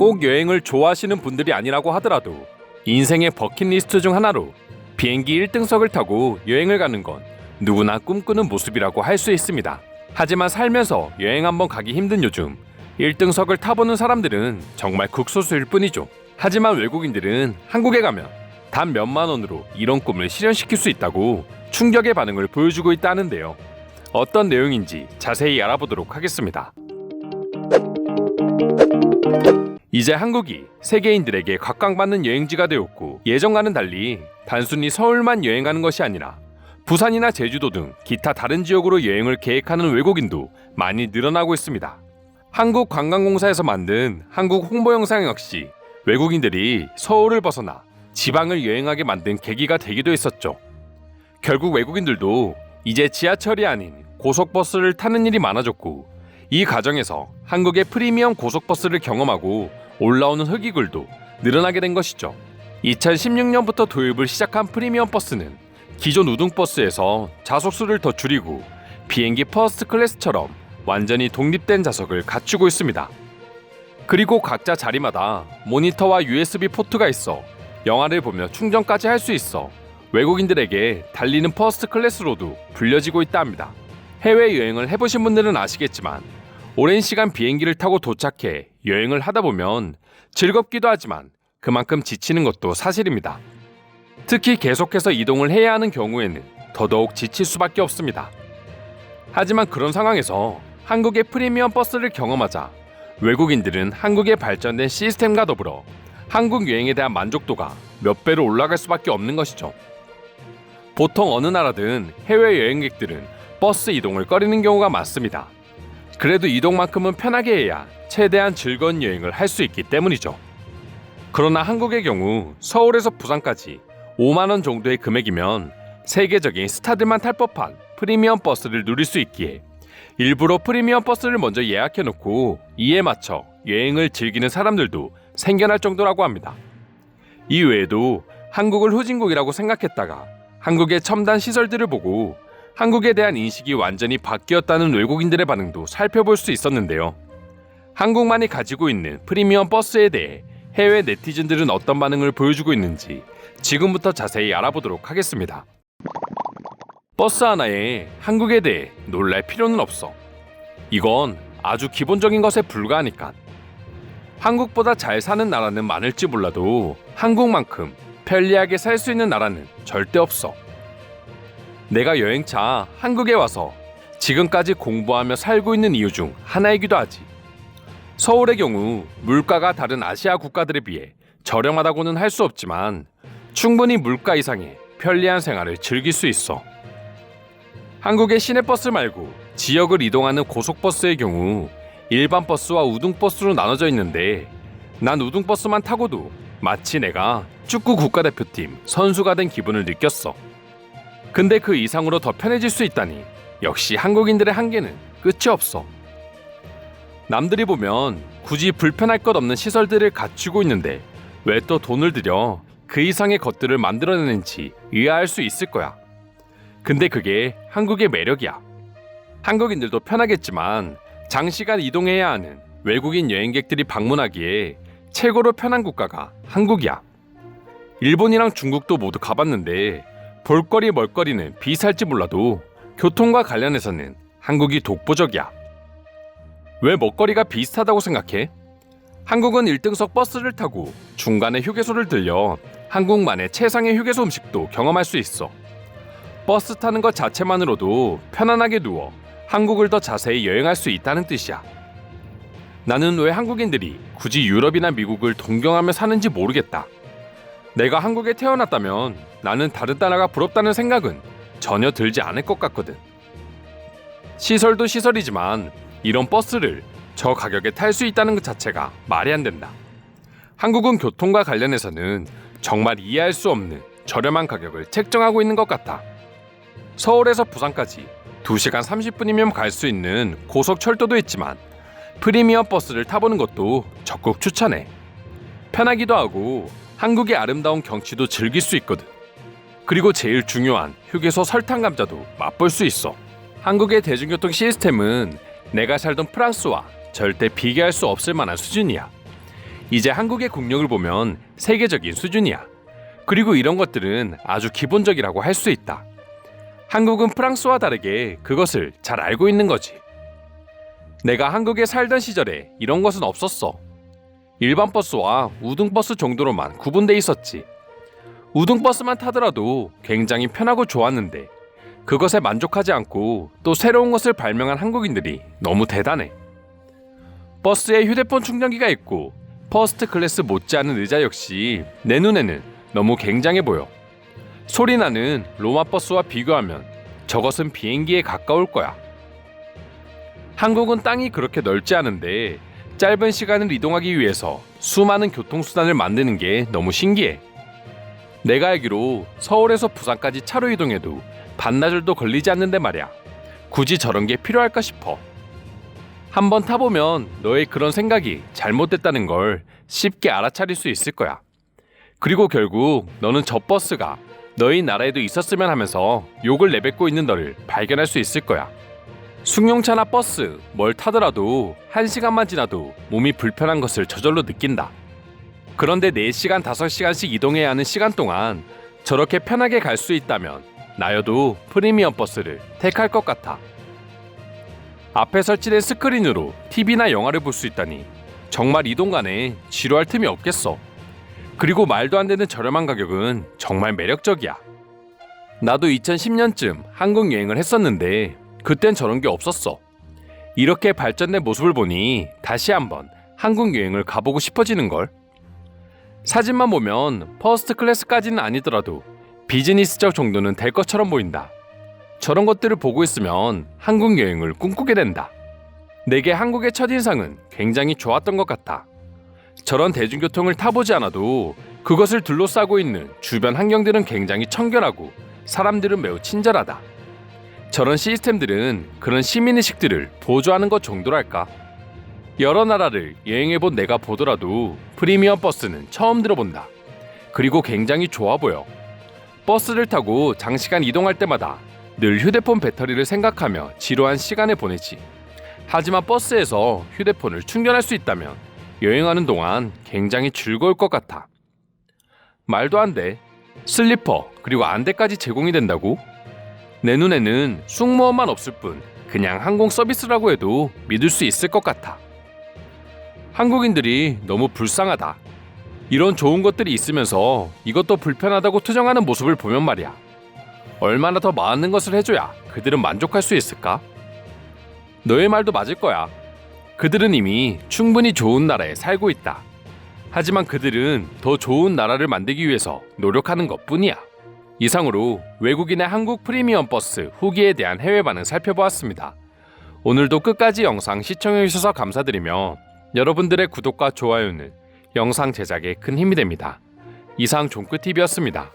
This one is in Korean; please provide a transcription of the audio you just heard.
꼭 여행을 좋아하시는 분들이 아니라고 하더라도 인생의 버킷리스트 중 하나로 비행기 1등석을 타고 여행을 가는 건 누구나 꿈꾸는 모습이라고 할 수 있습니다. 하지만 살면서 여행 한번 가기 힘든 요즘 1등석을 타보는 사람들은 정말 극소수일 뿐이죠. 하지만 외국인들은 한국에 가면 단 몇만 원으로 이런 꿈을 실현시킬 수 있다고 충격의 반응을 보여주고 있다는데요. 어떤 내용인지 자세히 알아보도록 하겠습니다. 이제 한국이 세계인들에게 각광받는 여행지가 되었고, 예전과는 달리 단순히 서울만 여행하는 것이 아니라 부산이나 제주도 등 기타 다른 지역으로 여행을 계획하는 외국인도 많이 늘어나고 있습니다. 한국관광공사에서 만든 한국 홍보 영상 역시 외국인들이 서울을 벗어나 지방을 여행하게 만든 계기가 되기도 했었죠. 결국 외국인들도 이제 지하철이 아닌 고속버스를 타는 일이 많아졌고, 이 과정에서 한국의 프리미엄 고속버스를 경험하고 올라오는 흑익을도 늘어나게 된 것이죠. 2016년부터 도입을 시작한 프리미엄 버스는 기존 우등버스에서 좌석수를 더 줄이고 비행기 퍼스트 클래스처럼 완전히 독립된 좌석을 갖추고 있습니다. 그리고 각자 자리마다 모니터와 USB 포트가 있어 영화를 보며 충전까지 할 수 있어 외국인들에게 달리는 퍼스트 클래스로도 불려지고 있다 합니다. 해외여행을 해보신 분들은 아시겠지만 오랜 시간 비행기를 타고 도착해 여행을 하다 보면 즐겁기도 하지만 그만큼 지치는 것도 사실입니다. 특히 계속해서 이동을 해야 하는 경우에는 더더욱 지칠 수밖에 없습니다. 하지만 그런 상황에서 한국의 프리미엄 버스를 경험하자 외국인들은 한국의 발전된 시스템과 더불어 한국 여행에 대한 만족도가 몇 배로 올라갈 수밖에 없는 것이죠. 보통 어느 나라든 해외 여행객들은 버스 이동을 꺼리는 경우가 많습니다. 그래도 이동만큼은 편하게 해야 최대한 즐거운 여행을 할 수 있기 때문이죠. 그러나 한국의 경우 서울에서 부산까지 5만 원 정도의 금액이면 세계적인 스타들만 탈 법한 프리미엄 버스를 누릴 수 있기에 일부러 프리미엄 버스를 먼저 예약해놓고 이에 맞춰 여행을 즐기는 사람들도 생겨날 정도라고 합니다. 이 외에도 한국을 후진국이라고 생각했다가 한국의 첨단 시설들을 보고 한국에 대한 인식이 완전히 바뀌었다는 외국인들의 반응도 살펴볼 수 있었는데요. 한국만이 가지고 있는 프리미엄 버스에 대해 해외 네티즌들은 어떤 반응을 보여주고 있는지 지금부터 자세히 알아보도록 하겠습니다. 버스 하나에 한국에 대해 놀랄 필요는 없어. 이건 아주 기본적인 것에 불과하니까. 한국보다 잘 사는 나라는 많을지 몰라도 한국만큼 편리하게 살 수 있는 나라는 절대 없어. 내가 여행차 한국에 와서 지금까지 공부하며 살고 있는 이유 중 하나이기도 하지. 서울의 경우 물가가 다른 아시아 국가들에 비해 저렴하다고는 할 수 없지만 충분히 물가 이상의 편리한 생활을 즐길 수 있어. 한국의 시내버스 말고 지역을 이동하는 고속버스의 경우 일반 버스와 우등버스로 나눠져 있는데, 난 우등버스만 타고도 마치 내가 축구 국가대표팀 선수가 된 기분을 느꼈어. 근데 그 이상으로 더 편해질 수 있다니 역시 한국인들의 한계는 끝이 없어. 남들이 보면 굳이 불편할 것 없는 시설들을 갖추고 있는데 왜 또 돈을 들여 그 이상의 것들을 만들어내는지 의아할 수 있을 거야. 근데 그게 한국의 매력이야. 한국인들도 편하겠지만 장시간 이동해야 하는 외국인 여행객들이 방문하기에 최고로 편한 국가가 한국이야. 일본이랑 중국도 모두 가봤는데 볼거리 멀거리는 비슷할지 몰라도 교통과 관련해서는 한국이 독보적이야. 왜 먹거리가 비슷하다고 생각해? 한국은 1등석 버스를 타고 중간에 휴게소를 들려 한국만의 최상의 휴게소 음식도 경험할 수 있어. 버스 타는 것 자체만으로도 편안하게 누워 한국을 더 자세히 여행할 수 있다는 뜻이야. 나는 왜 한국인들이 굳이 유럽이나 미국을 동경하며 사는지 모르겠다. 내가 한국에 태어났다면 나는 다른 나라가 부럽다는 생각은 전혀 들지 않을 것 같거든. 시설도 시설이지만 이런 버스를 저 가격에 탈 수 있다는 것 자체가 말이 안 된다. 한국은 교통과 관련해서는 정말 이해할 수 없는 저렴한 가격을 책정하고 있는 것 같아. 서울에서 부산까지 2시간 30분이면 갈 수 있는 고속철도도 있지만 프리미엄 버스를 타보는 것도 적극 추천해. 편하기도 하고 한국의 아름다운 경치도 즐길 수 있거든. 그리고 제일 중요한 휴게소 설탕 감자도 맛볼 수 있어. 한국의 대중교통 시스템은 내가 살던 프랑스와 절대 비교할 수 없을 만한 수준이야. 이제 한국의 국력을 보면 세계적인 수준이야. 그리고 이런 것들은 아주 기본적이라고 할 수 있다. 한국은 프랑스와 다르게 그것을 잘 알고 있는 거지. 내가 한국에 살던 시절에 이런 것은 없었어. 일반 버스와 우등버스 정도로만 구분돼 있었지. 우등버스만 타더라도 굉장히 편하고 좋았는데 그것에 만족하지 않고 또 새로운 것을 발명한 한국인들이 너무 대단해. 버스에 휴대폰 충전기가 있고 퍼스트 클래스 못지않은 의자 역시 내 눈에는 너무 굉장해 보여. 소리나는 로마버스와 비교하면 저것은 비행기에 가까울 거야. 한국은 땅이 그렇게 넓지 않은데 짧은 시간을 이동하기 위해서 수많은 교통수단을 만드는 게 너무 신기해. 내가 알기로 서울에서 부산까지 차로 이동해도 반나절도 걸리지 않는데 말이야. 굳이 저런 게 필요할까 싶어. 한번 타보면 너의 그런 생각이 잘못됐다는 걸 쉽게 알아차릴 수 있을 거야. 그리고 결국 너는 저 버스가 너희 나라에도 있었으면 하면서 욕을 내뱉고 있는 너를 발견할 수 있을 거야. 승용차나 버스 뭘 타더라도 1시간만 지나도 몸이 불편한 것을 저절로 느낀다. 그런데 4시간, 5시간씩 이동해야 하는 시간 동안 저렇게 편하게 갈 수 있다면 나여도 프리미엄 버스를 택할 것 같아. 앞에 설치된 스크린으로 TV나 영화를 볼 수 있다니 정말 이동간에 지루할 틈이 없겠어. 그리고 말도 안 되는 저렴한 가격은 정말 매력적이야. 나도 2010년쯤 한국 여행을 했었는데 그땐 저런 게 없었어. 이렇게 발전된 모습을 보니 다시 한번 한국 여행을 가보고 싶어지는걸. 사진만 보면 퍼스트 클래스까지는 아니더라도 비즈니스적 정도는 될 것처럼 보인다. 저런 것들을 보고 있으면 한국 여행을 꿈꾸게 된다. 내게 한국의 첫인상은 굉장히 좋았던 것 같아. 저런 대중교통을 타보지 않아도 그것을 둘러싸고 있는 주변 환경들은 굉장히 청결하고 사람들은 매우 친절하다. 저런 시스템들은 그런 시민의식들을 보조하는 것 정도랄까. 여러 나라를 여행해본 내가 보더라도 프리미엄 버스는 처음 들어본다. 그리고 굉장히 좋아 보여. 버스를 타고 장시간 이동할 때마다 늘 휴대폰 배터리를 생각하며 지루한 시간을 보내지. 하지만 버스에서 휴대폰을 충전할 수 있다면 여행하는 동안 굉장히 즐거울 것 같아. 말도 안 돼. 슬리퍼 그리고 안대까지 제공이 된다고? 내 눈에는 승무원만 없을 뿐 그냥 항공 서비스라고 해도 믿을 수 있을 것 같아. 한국인들이 너무 불쌍하다. 이런 좋은 것들이 있으면서 이것도 불편하다고 투정하는 모습을 보면 말이야. 얼마나 더 많은 것을 해줘야 그들은 만족할 수 있을까? 너의 말도 맞을 거야. 그들은 이미 충분히 좋은 나라에 살고 있다. 하지만 그들은 더 좋은 나라를 만들기 위해서 노력하는 것뿐이야. 이상으로 외국인의 한국 프리미엄 버스 후기에 대한 해외 반응 살펴보았습니다. 오늘도 끝까지 영상 시청해주셔서 감사드리며 여러분들의 구독과 좋아요는 영상 제작에 큰 힘이 됩니다. 이상 종크TV였습니다.